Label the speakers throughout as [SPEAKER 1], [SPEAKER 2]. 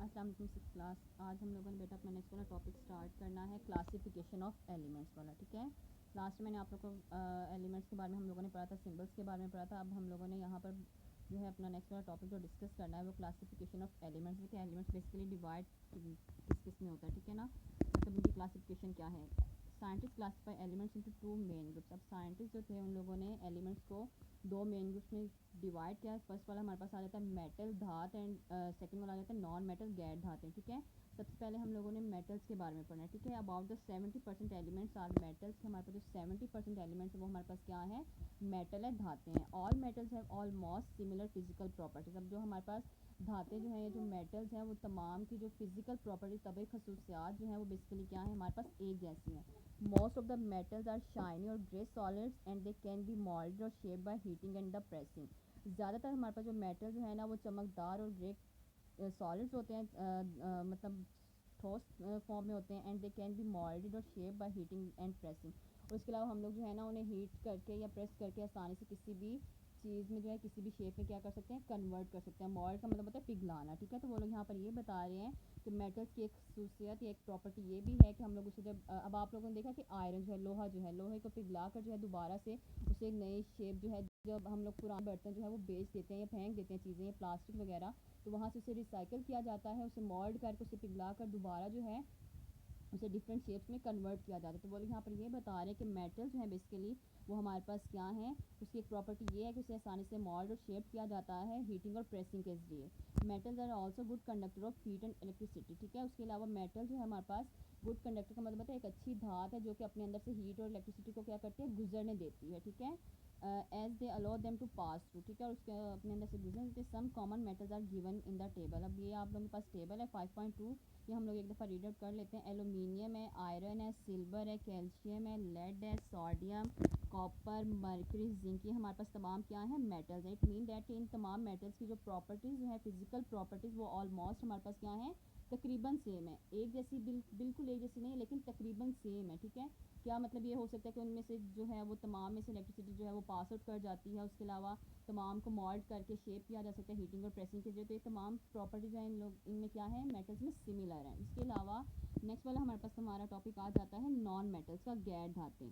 [SPEAKER 1] अस्सलाम वालेकुम six class. आज हम लोगों ने बेटा अपना नेक्स्ट वाला टॉपिक स्टार्ट करना है क्लासिफिकेशन ऑफ एलिमेंट्स वाला। ठीक है, लास्ट में मैंने आप लोगों को एलिमेंट्स के बारे में हम लोगों ने पढ़ा था, सिंबल्स के बारे में पढ़ा था। अब हम लोगों ने यहाँ पर जो है अपना नेक्स्ट वाला टॉपिक जो डिस्कस करना है वो क्लासिफिकेशन ऑफ एलिमेंट्स। देखिए एलिमेंट्स बेसिकली डिवाइड किस किस में होता है, ठीक है ना, मतलब उनकी क्लासिफिकेशन क्या है। Scientist classify elements into two main groups. अब साइंटिस्ट जो थे उन लोगों ने एलिमेंट्स को दो मेन ग्रुप्स में डिवाइड किया। फर्स्ट वाला हमारे पास आ जाता है मेटल धात एंड सेकंड वाला आ जाता है नॉन मेटल गैर धातें। ठीक है, सबसे पहले हम लोगों ने मेटल्स के बारे में पढ़ना है। ठीक है, about the 70% elements are metals. हमारे पास जो 70% एलिमेंट्स है वो हमारे पास क्या है, मेटल है, धातें हैं। All metals have almost similar physical properties. अब जो हमारे पास धातें जो है, ये जो मेटल्स हैं, वो तमाम की जो फिजिकल प्रॉपर्टीज तभी खसूसियात जो है वो बेसिकली क्या है, हमारे पास एक जैसी हैं। Most of the metals are shiny और grey solids and they can be moulded और shape by heating and the pressing. ज़्यादातर हमारे पास जो मेटल जो है ना वो चमकदार और ग्रे सॉलिड्स होते हैं, मतलब ठोस फॉर्म में होते हैं। And they can be moulded और shape by heating and pressing. और इसके अलावा हम लोग जो है ना उन्हें हीट करके या प्रेस करके आसानी से किसी भी चीज़ में जो है किसी भी शेप में क्या कर सकते हैं, कन्वर्ट कर सकते हैं। मोल्ड का मतलब होता है पिघलाना। ठीक है, तो वो लोग यहाँ पर ये बता रहे हैं कि मेटल्स की एक खसूसियत या एक प्रॉपर्टी ये भी है कि हम लोग उसे जब अब आप लोगों ने देखा कि आयरन जो है, लोहा जो है, लोहे को पिघला कर जो है दोबारा से उसे एक नई शेप जो है, जब हम लोग पुराने बर्तन जो है वो बेच देते हैं या फेंक देते हैं चीज़ें या प्लास्टिक वगैरह, तो वहाँ से उसे रिसाइकिल किया जाता है, उसे मोल्ड करके उसे पिघला कर दोबारा जो है उसे डिफरेंट शेप्स में कन्वर्ट किया जाता है। तो वो लोग यहाँ पर ये बता रहे हैं कि मेटल जो है बेसिकली वो हमारे पास क्या है, उसकी एक प्रॉपर्टी ये है कि उसे आसानी से मोल्ड और शेप किया जाता है हीटिंग और प्रेसिंग के जरिए। Metals are also good conductor of heat and electricity. ठीक है, उसके अलावा मेटल जो है हमारे पास गुड कंडक्टर का मतलब है एक अच्छी धात है जो कि अपने अंदर से हीट और इलेक्ट्रिसिटी को क्या करती है, गुजरने देती है। ठीक है, as they allow them to pass through. ठीक है, और उसके अपने अंदर से गुजरने देते। Some common metals are given in the table. अब ये आप लोगों के पास टेबल है 5.2, ये हम लोग एक दफ़ा रीड आउट कर लेते हैं। एलुमिनियम है, आयरन है, सिल्वर है, कैल्शियम है, लेड है, सोडियम, कॉपर, मर्करी, जिंक, ये हमारे पास तमाम क्या है, मेटल्स है। इट मीन दैट इन तमाम मेटल्स की जो प्रॉपर्टीज़ जो है, फिजिकल प्रॉपर्टीज़, वो ऑलमोस्ट हमारे पास क्या है, तकरीबन सेम है। एक जैसी बिल्कुल एक जैसी नहीं, लेकिन तकरीबन सेम है। ठीक है, क्या मतलब ये हो सकता है कि उनमें से जो है वो तमाम में से इलेक्ट्रिसिटी जो है वो पास आउट कर जाती है। उसके अलावा तमाम को मोल्ड करके शेप किया जा सकता है हीटिंग और प्रेसिंग के जरिए। तो ये तमाम प्रॉपर्टीज़ हैं इन लोग इनमें क्या है, मेटल्स में सिमिलर हैं। इसके अलावा नेक्स्ट वाला हमारे पास हमारा टॉपिक आ जाता है नॉन मेटल्स का, गैर धातें।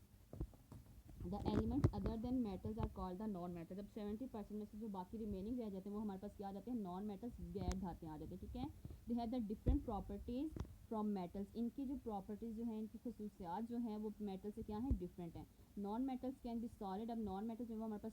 [SPEAKER 1] The elements other than metals are called the non metals. जब 70% में से जो बाकी रिमेनिंग रह जाते हैं वो हमारे पास क्या आ जाते हैं, नॉन मेटल्स, गैर धातें आ जाते हैं। ठीक है, they have the different properties from metals. इनकी जो प्रॉपर्टीज़ जो हैं, इनकी खसूसियात जो हैं वो मेटल से क्या है, डिफरेंट है। Non metals can be solid. अब नॉन मेटल्स जो है वो हमारे पास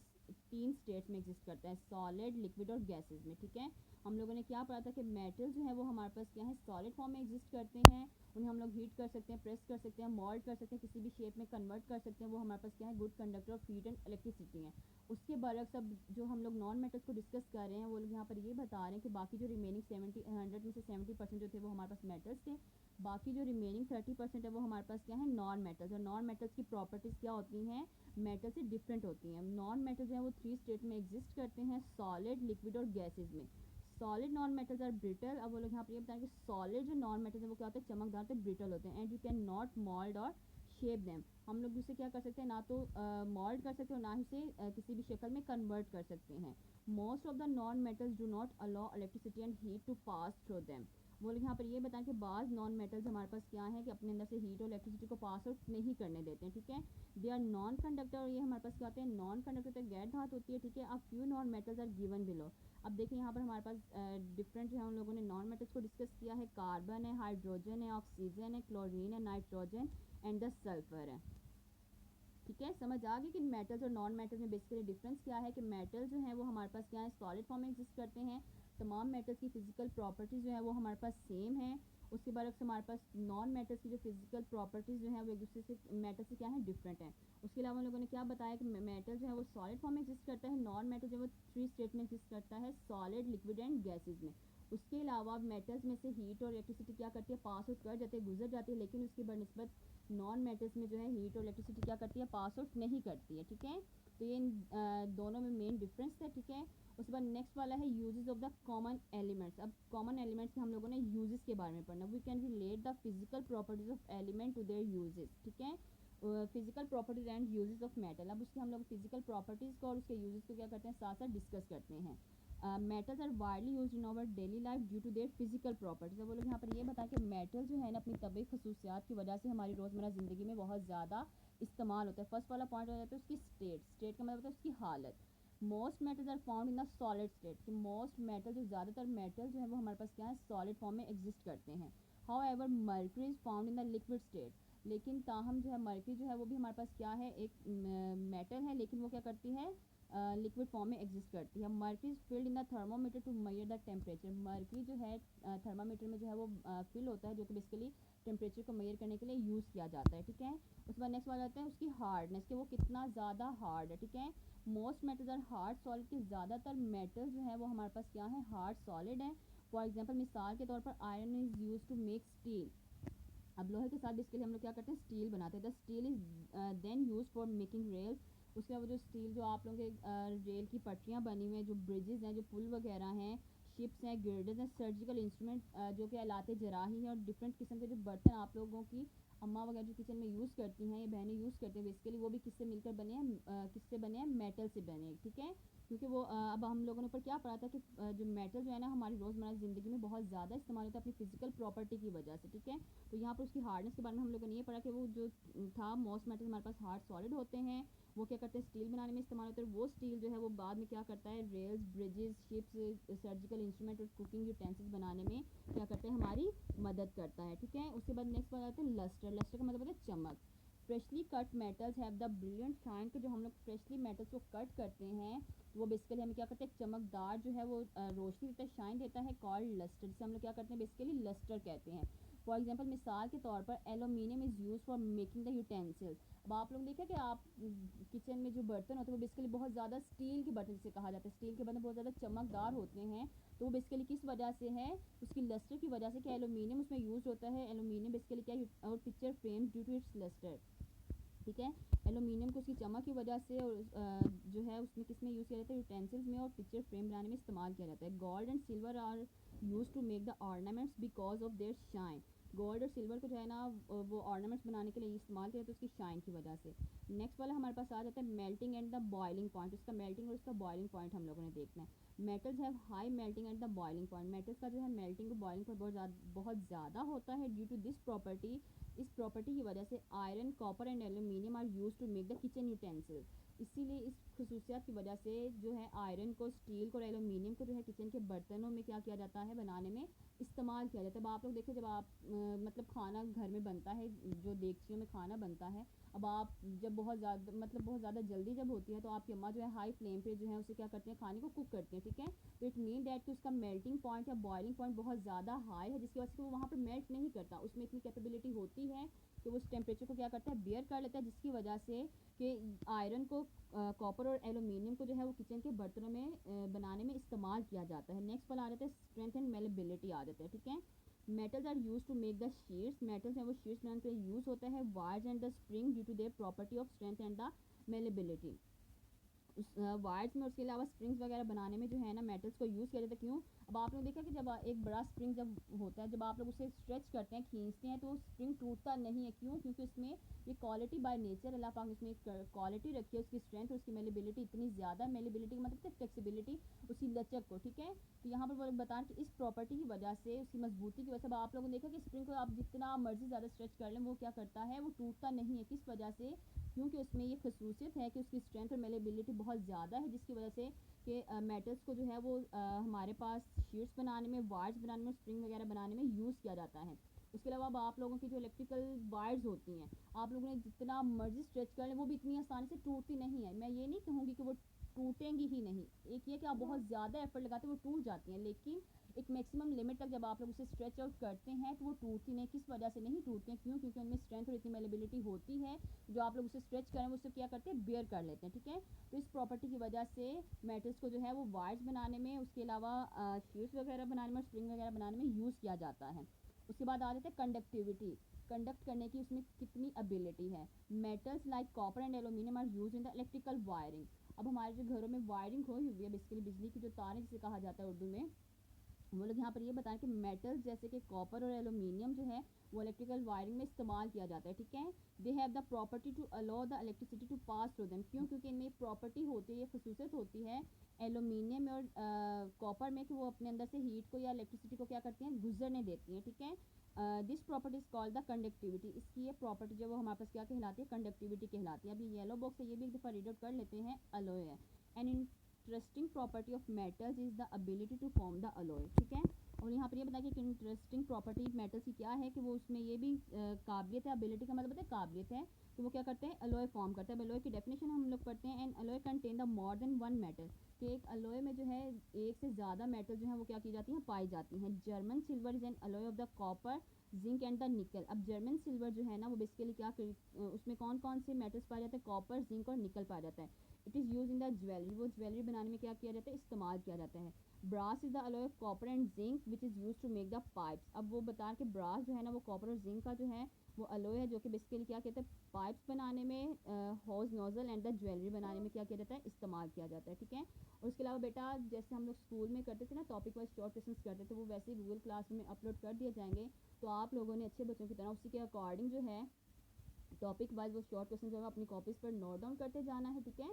[SPEAKER 1] तीन स्टेट्स में एग्जिस्ट करता है, सॉलिड, लिक्विड और गैसेज में। ठीक है, हम लोगों ने क्या पढ़ा था कि मेटल जो है वो हमारे पास क्या है, सॉलिड फॉर्म में एग्जिस्ट करते हैं। उन्हें हम लोग हीट कर सकते हैं, प्रेस कर सकते हैं, मोल्ड कर सकते हैं, किसी भी शेप में कन्वर्ट कर सकते हैं। वो हमारे पास क्या है, good conductor of heat and electricity है। उसके बरक्स अब जो हम लोग नॉन मेटल्स को डिस्कस कर रहे हैं वो लोग यहाँ पर ये बता रहे हैं कि बाकी जो रिमेनिंग 100 में से 70% जो थे वो हमारे पास मेटल्स थे। बाकी जो रिमेनिंग 30% है वो हमारे पास क्या है, नॉन मेटल्स। और नॉन मेटल्स की प्रॉपर्टीज़ क्या होती हैं, मेटल से डिफरेंट होती हैं। नॉन मेटल जो है वो 3 स्टेट में एग्जिस्ट करते हैं, सॉलिड, लिक्विड और गैसेज में। Solid non metals are brittle. अब वो लोग यहाँ पर ये बताएं कि सॉलिड जो नॉन मेटल्स है वो क्या होते हैं, चमकदार, तो ब्रिटल होते हैं। And you can not mould और शेप देम। हम लोग उसे क्या कर सकते हैं, ना तो मोल्ड कर सकते हैं और ना ही उसे किसी भी शक्ल में कन्वर्ट कर सकते हैं। Most of the non metals do not allow electricity and heat to pass through them. वो लोग यहाँ पर ये बताएं कि बाज़ नॉन मेटल्स हमारे पास क्या है कि अपने अंदर से हीट और इलेक्ट्रिसिटी को पास आउट नहीं करने देते हैं। ठीक है, दे आर नॉन कंडक्टर। और ये हमारे पास क्या होते हैं, नॉन कंडक्टर, तो गैर धात होती है। ठीक है, अब few non metals are given below. अब देखिए यहाँ पर हमारे पास डिफरेंट जो है, उन लोगों ने नॉन मेटल्स को डिस्कस किया है। कार्बन है, हाइड्रोजन है, ऑक्सीजन है, क्लोरीन है, नाइट्रोजन एंड द सल्फर है। ठीक है, समझ आ गई कि मेटल्स और नॉन मेटल्स में बेसिकली डिफरेंस क्या है, कि मेटल जो है वो हमारे पास क्या है, सॉलिड फॉर्म में एग्जिस्ट करते हैं। तमाम मेटल्स की फिजिकल प्रॉपर्टीज़ जो है वो हमारे पास सेम है। उसके बरक्स हमारे पास नॉन मेटल्स की जो फिजिकल प्रॉपर्टीज़ जो है वो एक दूसरे से मेटल से क्या है, डिफरेंट है। उसके अलावा हम लोगों ने क्या बताया कि मेटल जो है वो सॉलिड फॉर्म में एग्जिस्ट करता है। नॉन मेटल जो है वो 3 स्टेट में एग्जिस्ट करता है, सॉलिड, लिक्विड एंड गैसेज में। उसके अलावा मेटल्स में से हीट और इलेक्ट्रिसिटी क्या करती है, पास आउट कर जाते हैं, गुजर जाती है। लेकिन उसकी बनस्बत नॉन मेटल्स में जो है हीट और इलेक्ट्रिसिटी क्या करती है, पास आउट नहीं करती है। ठीक है, तो ये दोनों में मेन डिफरेंस है। ठीक है, उसके बाद नेक्स्ट वाला है uses of the common elements. अब कॉमन एलिमेंट्स के हम लोगों ने यूजेस के बारे में पढ़ना। We can relate the physical properties of element to their uses. ठीक है, physical properties and uses of metal. अब उसके हम लोग फिजिकल प्रॉपर्टीज़ को और उसके यूजेस को क्या करते हैं, साथ साथ डिस्कस करते हैं। Metals are widely use in our daily life due to their physical properties. वो लोग यहाँ पर ये बताएं कि मेटल जो है ना अपनी तबी खसूसियात की वजह से हमारी रोज़मर्रा ज़िंदगी में बहुत ज़्यादा इस्तेमाल होता है। फर्स्ट वाला पॉइंट हो जाता है उसकी स्टेट का मतलब होता है उसकी हालत। Most metals are found in the solid state, कि मोस्ट मेटल जो ज़्यादातर मेटल जो है वो हमारे पास क्या है सॉलिड फॉर्म में एग्जिस्ट करते हैं। How ever mercury is found in the liquid state, लेकिन ताहम जो है मर्क्यूरी जो है वो भी हमारे पास क्या है एक मेटल है, लेकिन वो क्या करती है लिक्विड फॉर्म में एग्जिस्ट करती है। Mercury is filled in the thermometer to measure the temperature, mercury जो है थर्मामीटर में जो है वो फिल होता है जो कि बेसिकली टेम्परेचर को मेजर करने के लिए यूज़ किया जाता है। ठीक है, उसके बाद नेक्स्ट वाला आता है उसकी हार्डनेस, कि वो कितना ज़्यादा हार्ड है। ठीक है, most metals are hard solid, के ज़्यादातर मेटल जो है वो हमारे पास क्या है हार्ड सॉलिड है। फॉर एग्जाम्पल मिसाल के तौर पर iron is use to make steel, अब लोहे के साथ भी इसके लिए हम लोग क्या करते हैं स्टील बनाते हैं। The steel is then use for making rail, उसके बाद जो स्टील जो आप लोगों के रेल की पटरियाँ बनी हुई हैं, जो ब्रिजेज़ हैं, जो पुल वगैरह हैं, शिप्स हैं, गिर्डर्स हैं, सर्जिकल इंस्ट्रूमेंट जो कि आलाते जराही हैं, और डिफरेंट किस्म के जो बर्तन आप लोगों की अम्मा वगैरह जो किचन में यूज़ करती हैं या बहनें यूज़ करती हैं बेसिकली, वो भी किससे मिलकर बने हैं किससे बने हैं मेटल से बने हैं। ठीक है, क्योंकि वो अब हम लोगों ने ऊपर क्या पढ़ा था कि जो मेटल जो है ना हमारी रोज़मर्रा ज़िंदगी में बहुत ज़्यादा इस्तेमाल होता है अपनी फिजिकल प्रॉपर्टी की वजह से। ठीक है, तो यहाँ पर उसकी हार्डनेस के बारे में हम लोगों ने ये पढ़ा कि वो जो था मोस्ट मेटल हमारे पास हार्ड सॉलिड होते हैं, वो क्या करते हैं स्टील बनाने में इस्तेमाल होते हैं। वो स्टील जो है वो बाद में क्या करता है rails, bridges, ships, surgical instrument और कुकिंग यूटेंसिल्स बनाने में क्या करते हैं हमारी मदद करता है। ठीक है, उसके बाद नेक्स्ट बात आते हैं लस्टर। लस्टर का मतलब होता है चमक। Freshly cut metals have the brilliant shine, के जो हम लोग फ्रेशली मेटल्स को कट करते हैं वो बेसिकली हमें क्या करते हैं चमकदार जो है वो रोशनी देता है, शाइन देता है, कॉल्ड लस्टर, जिसे हम लोग क्या करते हैं बेसिकली लस्टर कहते हैं। फॉर एग्जाम्पल मिसाल के तौर पर aluminium is use for making the utensils. अब आप लोग देखा कि आप किचन में जो बर्तन होते हैं वो बेसिकली बहुत ज़्यादा स्टील के बर्तन जिसे कहा जाता है, स्टील के बर्तन बहुत ज़्यादा चमकदार होते हैं, तो वो बेसिकली किस वजह से है उसकी लस्टर की वजह से, कि एलुमिनियम उसमें यूज़ होता है। एलुमिनियम बेसिकली क्या और picture frame due to its lustre. ठीक है, एलुमिनियम को उसकी चमक की वजह से और जो है उसमें किस में यूज़ किया जाता है यूटेंसिल्स में और पिक्चर फ्रेम बनाने में इस्तेमाल किया जाता है। Gold and silver are use to make the ornaments because of their shine, gold और सिल्वर को जो है ना वो ऑर्नामेंट्स बनाने के लिए इस्तेमाल किया जाता है उसकी शाइन की वजह से। नेक्स्ट वाला हमारे पास आ जाता है melting and the boiling point, उसका मेल्टिंग और उसका बॉइलिंग पॉइंट हम लोगों ने देखना है। Metals have high melting and the boiling point, metals का जो है मेल्टिंग और बॉइलिंग पॉइंट बहुत ज़्यादा होता है। ड्यू टू दिस प्रॉपर्टी, इस प्रॉपर्टी की वजह से iron, copper and aluminium are use to make the kitchen utensil, इसीलिए इस खसूसियात की वजह से जो है आयरन को, स्टील को और एल्यूमिनियम को जो है किचन के बर्तनों में क्या किया जाता है बनाने में इस्तेमाल किया जाता है। अब आप लोग देखिए जब आप मतलब खाना घर में बनता है, जो देगचियों में खाना बनता है, अब आप जब बहुत ज़्यादा मतलब बहुत ज़्यादा जल्दी जब होती है तो आपकी अम्मा जो है हाई फ्लेम पे जो है उसे क्या करते हैं खाने को कुक करते हैं। ठीक है, तो इट मीन डैट कि उसका मेल्टिंग पॉइंट या बॉइलिंग पॉइंट बहुत ज़्यादा हाई है, जिसकी वजह से वो वहाँ पर मेल्ट नहीं करता, उसमें इतनी कैपेबिलिटी होती है कि वो उस टेम्परेचर को क्या करता है बियर कर लेता है, जिसकी वजह से कि आयरन को, कॉपर और एलुमिनियम को जो है वो किचन के बर्तनों में बनाने में इस्तेमाल किया जाता है। नेक्स्ट वाला आ जाता है स्ट्रेंथ एंड मेलेबिलिटी आ जाता है। ठीक है, metals are use to make the sheets, metals हैं वो शीट्स बनाने के लिए यूज़ होता है। Wires and the spring due to their property of strength and the malleability, उस वायर्स में उसके अलावा स्प्रिंग्स वगैरह बनाने में जो है ना मेटल्स को यूज़ किया जाता है। क्यों, अब आप लोग देखा कि जब एक बड़ा स्प्रिंग जब होता है, जब आप लोग उसे स्ट्रेच करते हैं, खींचते हैं, तो वो स्प्रिंग टूटता नहीं है। क्यों, क्योंकि उसमें ये क्वालिटी बाय नेचर अल्लाह पाक ने इसमें एक क्वालिटी रखी है, उसकी स्ट्रेंथ और उसकी मेलेबिलिटी इतनी ज़्यादा, मेलेबिलिटी का मतलब फ्लेक्सिबिलिटी, उसकी लचक को। ठीक है, तो यहाँ पर वो लोग बताएं कि इस प्रॉपर्टी की वजह से, उसकी मजबूती की वजह से, अब आप लोगों ने देखा कि स्प्रिंग को आप जितना मर्जी ज़्यादा स्ट्रेच कर लें वो क्या करता है वो टूटता नहीं है। किस वजह से, क्योंकि उसमें ये खसूसियत है कि उसकी स्ट्रेंथ और मेलेबिलिटी बहुत ज़्यादा है, जिसकी वजह से कि मेटल्स को जो है वो हमारे पास शीट्स बनाने में, वायर्स बनाने में, स्प्रिंग वगैरह बनाने में यूज़ किया जाता है। उसके अलावा अब आप लोगों की जो इलेक्ट्रिकल वायर्स होती हैं, आप लोगों ने जितना मर्जी स्ट्रेच कर लें वो भी इतनी आसानी से टूटती नहीं है। मैं ये नहीं कहूँगी कि वो टूटेंगी ही नहीं, एक ये कि आप बहुत ज़्यादा एफर्ट लगाते हैं वो टूट जाती हैं, लेकिन एक मैक्सिमम लिमिट तक जब आप लोग उसे स्ट्रेच आउट करते हैं तो वो टूटती नहीं। किस वजह से नहीं टूटती हैं, क्यों, क्योंकि उनमें स्ट्रेंथ और इतनी मेलेबिलिटी होती है, जो आप लोग उसे स्ट्रेच करें वो उसे क्या करते हैं बेयर कर लेते हैं। ठीक है, तो इस प्रॉपर्टी की वजह से मेटल्स को जो है वो वायर्स बनाने में, उसके अलावा शीट्स वगैरह बनाने में, स्प्रिंग वगैरह बनाने में यूज़ किया जाता है। उसके बाद आ जाता है कंडक्टिविटी, कंडक्ट करने की उसमें कितनी एबिलिटी है। Metals like copper and aluminium are use in the electrical wiring, अब हमारे जो घरों में वायरिंग हुई हुई है बेसिकली बिजली की जो तार है जिसे कहा जाता है उर्दू में, वो लोग यहाँ पर ये बताएं कि मेटल्स जैसे कि कॉपर और एलुमिनियम जो है वो इलेक्ट्रिकल वायरिंग में इस्तेमाल किया जाता है, ठीक है। They have the property to allow the electricity to pass through them, क्यों? क्योंकि इनमें प्रॉपर्टी होती है, ये खसूसियत होती है एलुमिनियम में और कॉपर में कि वो अपने अंदर से हीट को या इलेक्ट्रिसिटी को क्या करती हैं, गुजरने देती हैं, ठीक है। This property is called the conductivity, इसकी ये प्रॉपर्टी जो वो हमारे पास क्या कहलाती है, कंडक्टिविटी कहलाती है। अभी येलो बॉक्स है, ये भी एक दफ़ा रीड आउट कर लेते हैं। अलॉय है, and interesting property of metals is the ability to form the alloy, ठीक है। और यहाँ पर ये बताया कि इंटरेस्टिंग प्रॉपर्टी मेटल्स की क्या है कि वो उसमें ये भी काबिलियत है, एबिलिटी का मतलब है काबिलियत है कि वो क्या करते हैं, अलॉय फॉर्म करते हैं। अलॉय की डेफिनेशन हम लोग पढ़ते हैं, and alloy contain the more than one metal, कि एक अलॉय में जो है एक से ज़्यादा मेटल जो है वो क्या की जाती हैं, पाई जाती हैं। German silver is an alloy of the copper, zinc and the निकल। अब जर्मन सिल्वर जो है ना वो बेसिकली क्या उसमें कौन कौन से मेटल्स पाए जाते हैं, कॉपर, जिंक और निकल पाया जाता है। It is use in the jewellery, वो ज्वेलरी बनाने में क्या किया जाता है, इस्तेमाल किया जाता है। Brass is the alloy of copper and zinc which is use to make the pipes. अब वो बता कि ब्रास जो है ना वो कॉपर और जिंक का जो है वो अलॉय है, जो कि बेसिकली क्या कहते हैं, पाइप्स बनाने में, hose nozzle and the jewellery बनाने में क्या किया जाता है, इस्तेमाल किया जाता है, ठीक है। और उसके अलावा बेटा जैसे हम लोग स्कूल में करते थे ना, टॉपिक वाइज शॉर्ट क्वेश्चन करते थे, वो वैसे ही गूगल क्लास में अपलोड कर दिए जाएंगे। तो आप लोगों ने अच्छे बच्चों की तरह उसी के अकॉर्डिंग जो है टॉपिक वाइज वो शॉर्ट क्वेश्चन जो है अपनी कॉपीज़ पर नोट डाउन करते जाना है, ठीक है।